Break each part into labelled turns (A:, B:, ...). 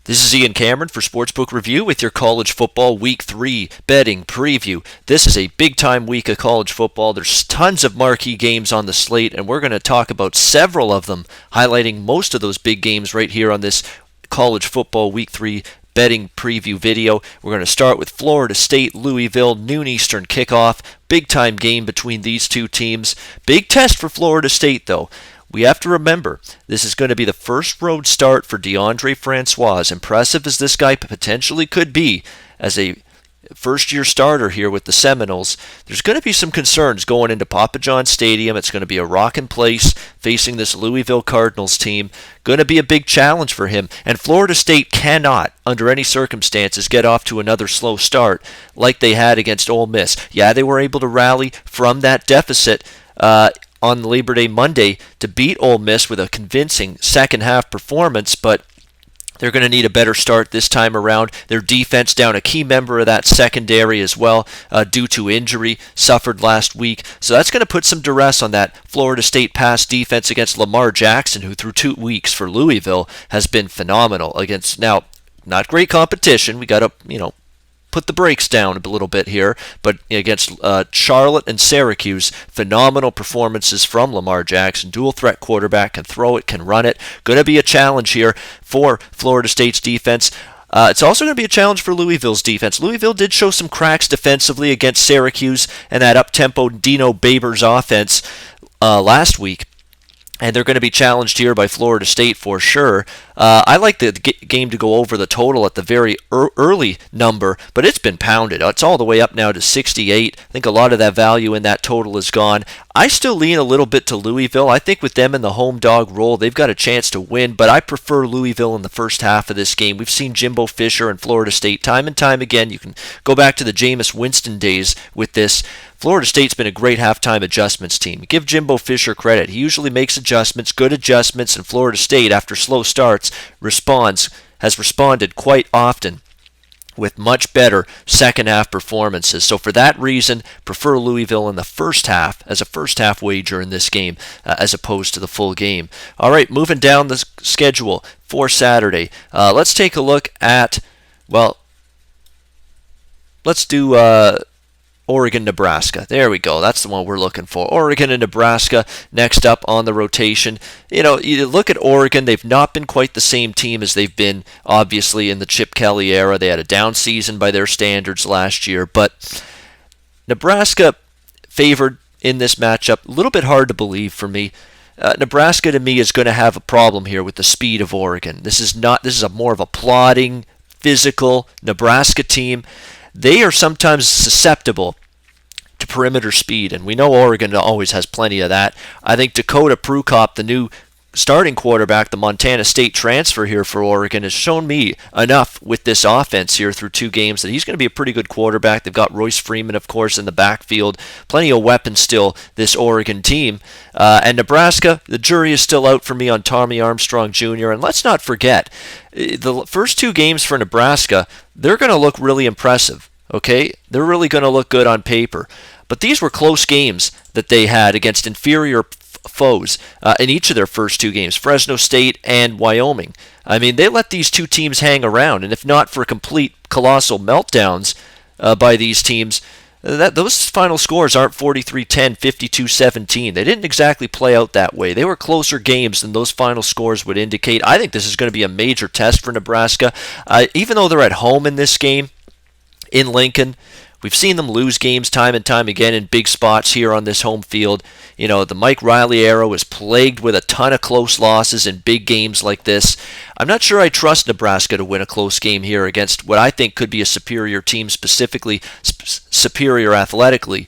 A: This is Ian Cameron for Sportsbook Review with your college football Week 3 betting preview. This is a big-time week of college football. There's tons of marquee games on the slate, and we're going to talk about several of them, highlighting most of those big games right here on this college football Week 3 betting preview video. We're going to start with Florida State, Louisville, noon Eastern kickoff. Big-time game between these two teams. Big test for Florida State, though. We have to remember, this is going to be the first road start for DeAndre Francois. As impressive as this guy potentially could be as a first-year starter here with the Seminoles, there's going to be some concerns going into Papa John Stadium. It's going to be a rocking place facing this Louisville Cardinals team. Going to be a big challenge for him. And Florida State cannot, under any circumstances, get off to another slow start like they had against Ole Miss. Yeah, they were able to rally from that deficit on Labor Day Monday to beat Ole Miss with a convincing second-half performance, but they're going to need a better start this time around. Their defense down a key member of that secondary as well due to injury suffered last week. So that's going to put some duress on that Florida State pass defense against Lamar Jackson, who through 2 weeks for Louisville has been phenomenal against, now, not great competition. We got to, put the brakes down a little bit here, but against Charlotte and Syracuse, phenomenal performances from Lamar Jackson. Dual threat quarterback, can throw it, can run it. Going to be a challenge here for Florida State's defense. It's also going to be a challenge for Louisville's defense. Louisville did show some cracks defensively against Syracuse and that up-tempo Dino Babers offense last week. And they're going to be challenged here by Florida State for sure. I like the game to go over the total at the very early number, but it's been pounded. It's all the way up now to 68. I think a lot of that value in that total is gone. I still lean a little bit to Louisville. I think with them in the home dog role, they've got a chance to win, but I prefer Louisville in the first half of this game. We've seen Jimbo Fisher and Florida State time and time again. You can go back to the Jameis Winston days with this. Florida State's been a great halftime adjustments team. Give Jimbo Fisher credit. He usually makes adjustments, good adjustments, and Florida State, after slow starts, has responded quite often with much better second-half performances. So for that reason, prefer Louisville in the first half as a first-half wager in this game as opposed to the full game. All right, moving down the schedule for Saturday. Let's take a look at, let's do Oregon, Nebraska. There we go. That's the one we're looking for. Oregon and Nebraska next up on the rotation. You look at Oregon, they've not been quite the same team as they've been, obviously, in the Chip Kelly era. They had a down season by their standards last year, but Nebraska favored in this matchup. A little bit hard to believe for me. Nebraska, to me, is going to have a problem here with the speed of Oregon. This is a more of a plodding, physical Nebraska team. They are sometimes susceptible to perimeter speed, and we know Oregon always has plenty of that. I think Dakota Prukop, the new starting quarterback, the Montana State transfer here for Oregon, has shown me enough with this offense here through 2 games that he's going to be a pretty good quarterback. They've got Royce Freeman, of course, in the backfield. Plenty of weapons still, this Oregon team. And Nebraska, the jury is still out for me on Tommy Armstrong Jr. And let's not forget, the first 2 games for Nebraska, they're going to look really impressive. Okay? They're really going to look good on paper. But these were close games that they had against inferior foes in each of their first 2 games, Fresno State and Wyoming. I mean, they let these 2 teams hang around, and if not for complete colossal meltdowns by these teams, those final scores aren't 43-10, 52-17. They didn't exactly play out that way. They were closer games than those final scores would indicate. I think this is going to be a major test for Nebraska. Even though they're at home in this game in Lincoln, we've seen them lose games time and time again in big spots here on this home field. The Mike Riley era was plagued with a ton of close losses in big games like this. I'm not sure I trust Nebraska to win a close game here against what I think could be a superior team, specifically superior athletically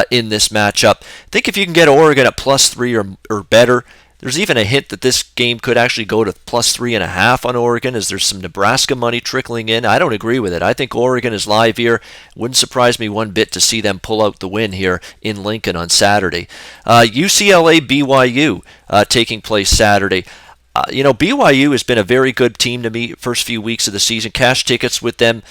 A: in this matchup. I think if you can get Oregon at +3 or better, there's even a hint that this game could actually go to +3.5 on Oregon, as there's some Nebraska money trickling in. I don't agree with it. I think Oregon is live here. Wouldn't surprise me one bit to see them pull out the win here in Lincoln on Saturday. UCLA BYU taking place Saturday. BYU has been a very good team to me first few weeks of the season. Cash tickets with them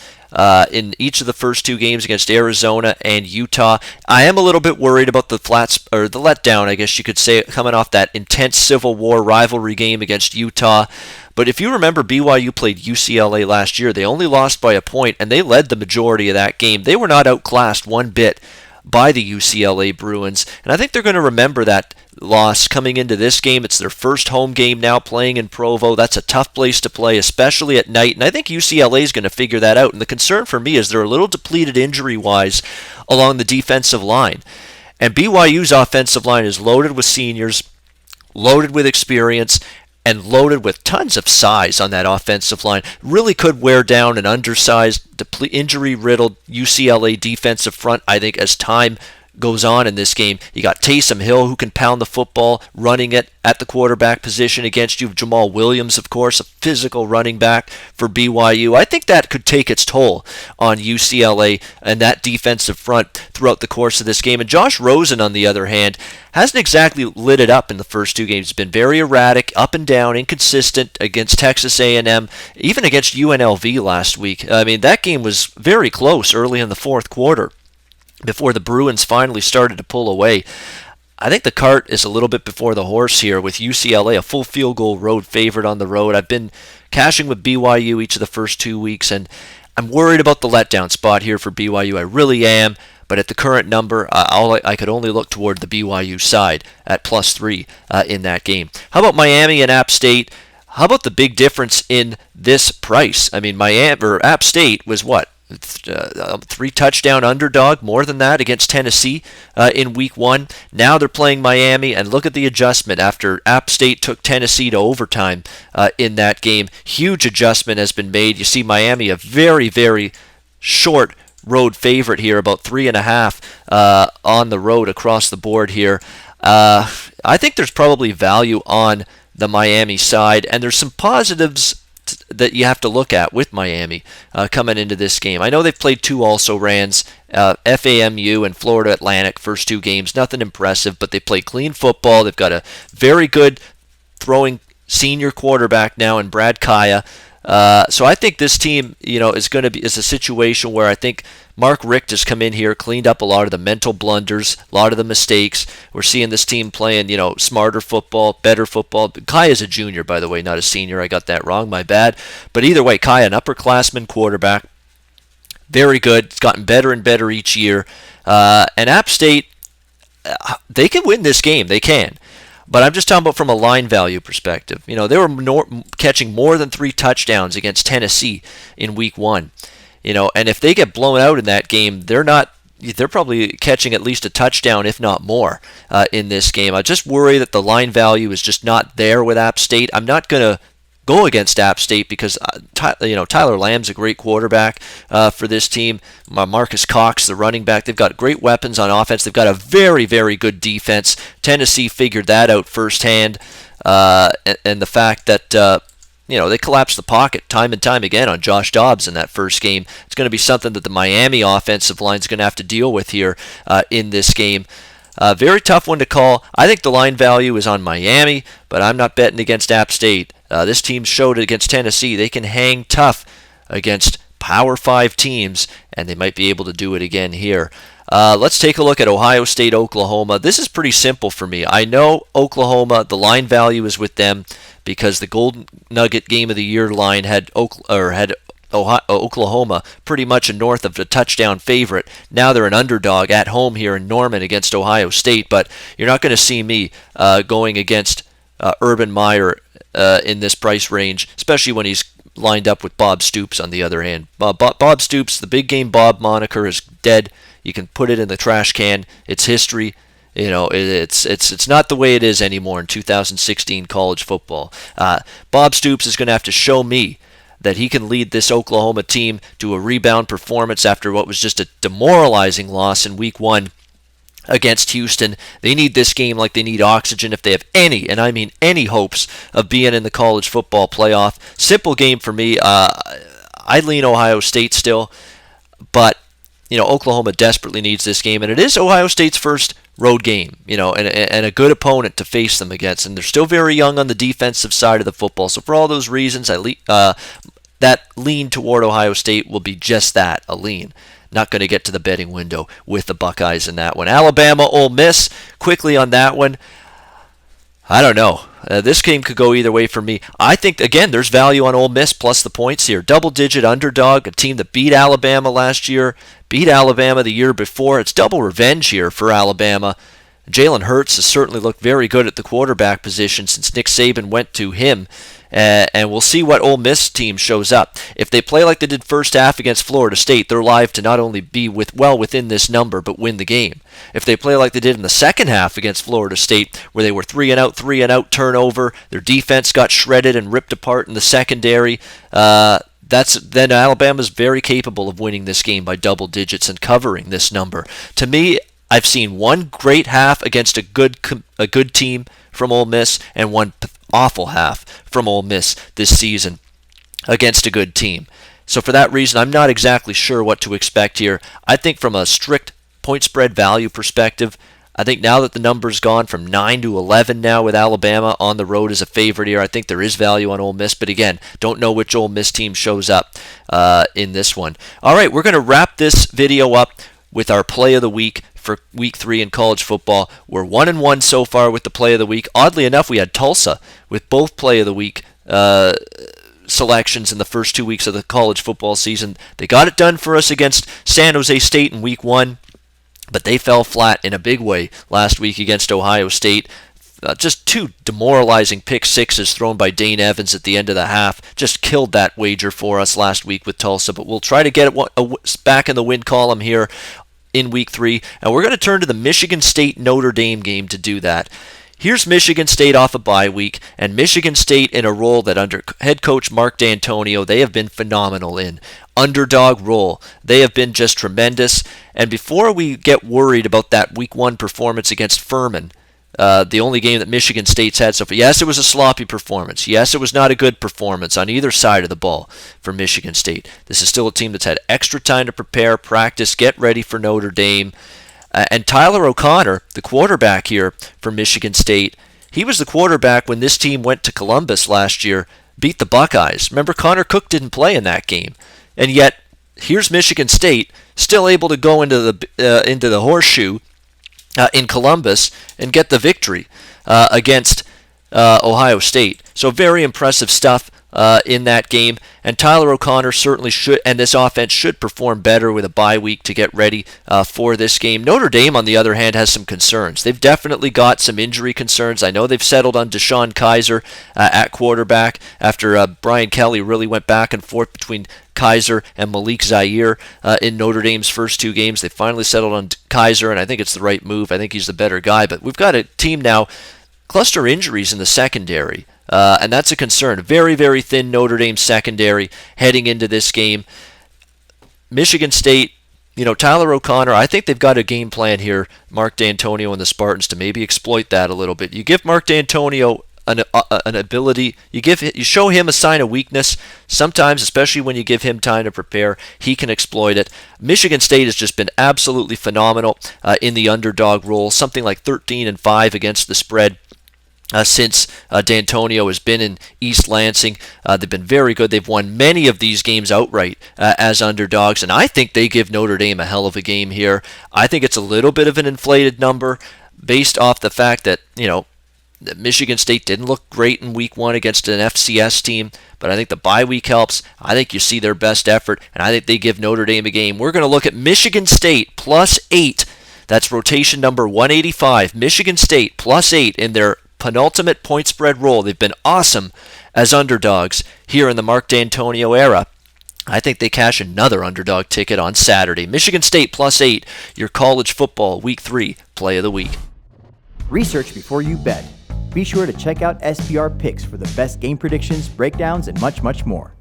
A: in each of the first 2 games against Arizona and Utah. I am a little bit worried about the the letdown, I guess you could say, coming off that intense Civil War rivalry game against Utah. But if you remember, BYU played UCLA last year. They only lost by a point, and they led the majority of that game. They were not outclassed one bit by the UCLA Bruins, and I think they're going to remember that loss coming into this game. It's their first home game now playing in Provo. That's a tough place to play, especially at night, and I think UCLA is going to figure that out. And the concern for me is they're a little depleted injury-wise along the defensive line. And BYU's offensive line is loaded with seniors, loaded with experience, and loaded with tons of size on that offensive line. Really could wear down an undersized, injury-riddled UCLA defensive front, I think, as time goes on in this game. You got Taysom Hill, who can pound the football, running it at the quarterback position against you. Jamal Williams, of course, a physical running back for BYU. I think that could take its toll on UCLA and that defensive front throughout the course of this game. And Josh Rosen, on the other hand, hasn't exactly lit it up in the first two games. He's been very erratic, up and down, inconsistent against Texas A&M, even against UNLV last week. I mean, that game was very close early in the fourth quarter before the Bruins finally started to pull away. I think the cart is a little bit before the horse here with UCLA, a full field goal road favorite on the road. I've been cashing with BYU each of the first 2 weeks, and I'm worried about the letdown spot here for BYU. I really am, but at the current number, I could only look toward the BYU side at +3 in that game. How about Miami and App State? How about the big difference in this price? I mean, App State was what? 3-touchdown underdog, more than that, against Tennessee in week 1. Now they're playing Miami, and look at the adjustment after App State took Tennessee to overtime in that game. Huge adjustment has been made. You see Miami, a very, very short road favorite here, about 3.5 on the road across the board here. I think there's probably value on the Miami side, and there's some positives that you have to look at with Miami coming into this game. I know they've played two also-rans, FAMU and Florida Atlantic, first two games. Nothing impressive, but they play clean football. They've got a very good throwing senior quarterback now in Brad Kaya. So I think this team, is a situation where I think Mark Richt has come in here, cleaned up a lot of the mental blunders, a lot of the mistakes. We're seeing this team playing, smarter football, better football. Kaya's a junior, by the way, not a senior. I got that wrong, my bad. But either way, Kaya, an upperclassman quarterback, very good. It's gotten better and better each year. And App State, they can win this game. They can. But I'm just talking about from a line value perspective. They were catching more than 3 touchdowns against Tennessee in week 1. And if they get blown out in that game, they're probably catching at least a touchdown, if not more, in this game. I just worry that the line value is just not there with App State. I'm not going to go against App State because Tyler Lamb's a great quarterback for this team. Marcus Cox, the running back, they've got great weapons on offense. They've got a very, very good defense. Tennessee figured that out firsthand, and the fact that they collapsed the pocket time and time again on Josh Dobbs in that first game. It's going to be something that the Miami offensive line is going to have to deal with here in this game. Very tough one to call. I think the line value is on Miami, but I'm not betting against App State. This team showed it against Tennessee. They can hang tough against Power 5 teams, and they might be able to do it again here. Let's take a look at Ohio State, Oklahoma. This is pretty simple for me. I know Oklahoma, the line value is with them because the Golden Nugget Game of the Year line had Oklahoma pretty much a north of a touchdown favorite. Now they're an underdog at home here in Norman against Ohio State, but you're not going to see me going against Urban Meyer in this price range, especially when he's lined up with Bob Stoops on the other hand. Bob Stoops, the Big Game Bob moniker is dead. You can put it in the trash can. It's history. It's not the way it is anymore in 2016 college football. Bob Stoops is going to have to show me that he can lead this Oklahoma team to a rebound performance after what was just a demoralizing loss in week 1 against Houston. They need this game like they need oxygen if they have any, and I mean any, hopes of being in the college football playoff. Simple game for me. I lean Ohio State still, but Oklahoma desperately needs this game, and it is Ohio State's first road game, and a good opponent to face them against, and they're still very young on the defensive side of the football. So for all those reasons, that lean toward Ohio State will be just that, a lean. Not going to get to the betting window with the Buckeyes in that one. Alabama, Ole Miss, quickly on that one. I don't know. This game could go either way for me. I think, again, there's value on Ole Miss plus the points here. Double-digit underdog, a team that beat Alabama last year, beat Alabama the year before. It's double revenge here for Alabama. Jalen Hurts has certainly looked very good at the quarterback position since Nick Saban went to him. And we'll see what Ole Miss team shows up. If they play like they did first half against Florida State, they're live to not only be well within this number, but win the game. If they play like they did in the second half against Florida State, where they were three and out turnover, their defense got shredded and ripped apart in the secondary, then Alabama's very capable of winning this game by double digits and covering this number. To me, I've seen one great half against a good team from Ole Miss and one awful half from Ole Miss this season against a good team. So for that reason, I'm not exactly sure what to expect here. I think from a strict point spread value perspective, I think now that the number's gone from 9 to 11 now with Alabama on the road as a favorite here, I think there is value on Ole Miss. But again, don't know which Ole Miss team shows up in this one. All right, we're going to wrap this video up with our play of the week for week 3 in college football. We're 1-1 so far with the play of the week. Oddly enough, we had Tulsa with both play of the week selections in the first 2 weeks of the college football season. They got it done for us against San Jose State in week 1, but they fell flat in a big way last week against Ohio State. Just 2 demoralizing pick sixes thrown by Dane Evans at the end of the half. Just killed that wager for us last week with Tulsa, but we'll try to get it back in the win column here in week 3, and we're going to turn to the Michigan State Notre Dame game to do that. Here's Michigan State off a bye week, and Michigan State in a role that under head coach Mark D'Antonio, they have been phenomenal in. Underdog role. They have been just tremendous, and before we get worried about that week 1 performance against Furman, the only game that Michigan State's had so far. Yes, it was a sloppy performance. Yes, it was not a good performance on either side of the ball for Michigan State. This is still a team that's had extra time to prepare, practice, get ready for Notre Dame. And Tyler O'Connor, the quarterback here for Michigan State, he was the quarterback when this team went to Columbus last year, beat the Buckeyes. Remember, Connor Cook didn't play in that game. And yet, here's Michigan State still able to go into the horseshoe in Columbus and get the victory against Ohio State. So very impressive stuff in that game. And Tyler O'Connor certainly should, and this offense should perform better with a bye week to get ready for this game. Notre Dame, on the other hand, has some concerns. They've definitely got some injury concerns. I know they've settled on Deshaun Kaiser at quarterback after Brian Kelly really went back and forth between Kaiser and Malik Zaire in Notre Dame's first 2 games. They finally settled on Kaiser, and I think it's the right move. I think he's the better guy. But we've got a team now, cluster injuries in the secondary, and that's a concern. Very, very thin Notre Dame secondary heading into this game. Michigan State, Tyler O'Connor, I think they've got a game plan here, Mark D'Antonio and the Spartans, to maybe exploit that a little bit. You give Mark D'Antonio an ability, you show him a sign of weakness. Sometimes, especially when you give him time to prepare, he can exploit it. Michigan State has just been absolutely phenomenal in the underdog role, something like 13-5 against the spread. Since D'Antonio has been in East Lansing. They've been very good. They've won many of these games outright as underdogs, and I think they give Notre Dame a hell of a game here. I think it's a little bit of an inflated number based off the fact that, that Michigan State didn't look great in week 1 against an FCS team, but I think the bye week helps. I think you see their best effort, and I think they give Notre Dame a game. We're going to look at Michigan State +8. That's rotation number 185. Michigan State +8 in their penultimate point spread role. They've been awesome as underdogs here in the Mark D'Antonio era. I think they cash another underdog ticket on Saturday. Michigan State +8, your college football week 3 play of the week.
B: Research before you bet. Be sure to check out SBR Picks for the best game predictions, breakdowns, and much, much more.